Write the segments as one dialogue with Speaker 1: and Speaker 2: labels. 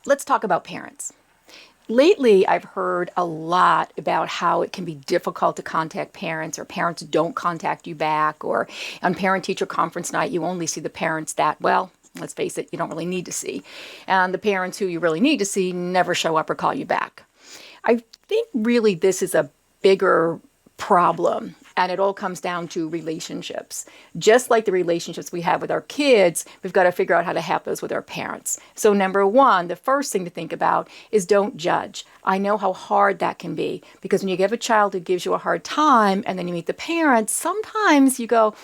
Speaker 1: let's talk about parents. Lately, I've heard a lot about how it can be difficult to contact parents, or parents don't contact you back, or on parent-teacher conference night, you only see the parents that, well, let's face it, you don't really need to see. And the parents who you really need to see never show up or call you back. I think really this is a bigger problem, and it all comes down to relationships. Just like the relationships we have with our kids, we've got to figure out how to have those with our parents. So number one, the first thing to think about is don't judge. I know how hard that can be, because when you have a child who gives you a hard time and then you meet the parents, sometimes you go,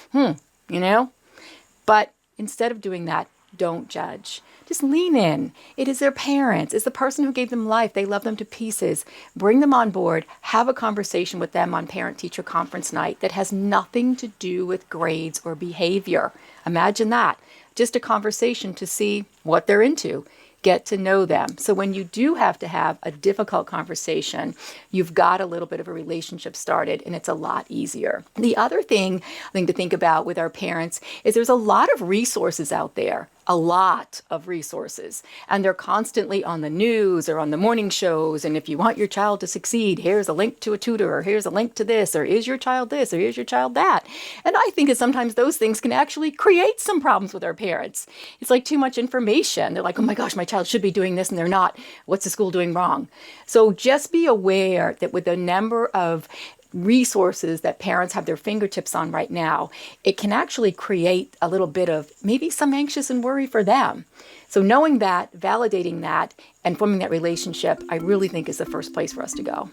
Speaker 1: But instead of doing that, don't judge. Just lean in. It is their parents. It's the person who gave them life. They love them to pieces. Bring them on board. Have a conversation with them on parent-teacher conference night that has nothing to do with grades or behavior. Imagine that. Just a conversation to see what they're into. Get to know them. So when you do have to have a difficult conversation, you've got a little bit of a relationship started, and it's a lot easier. The other thing I think to think about with our parents is there's a lot of resources out there. A lot of resources, and they're constantly on the news or on the morning shows. And if you want your child to succeed, here's a link to a tutor, or here's a link to this, or is your child this, or is your child that. And I think that sometimes those things can actually create some problems with our parents. It's like too much information. They're like, oh my gosh, my child should be doing this and they're not. What's the school doing wrong? So just be aware that with the number of resources that parents have their fingertips on right now, it can actually create a little bit of maybe some anxious and worry for them. So knowing that, validating that, and forming that relationship, I really think is the first place for us to go.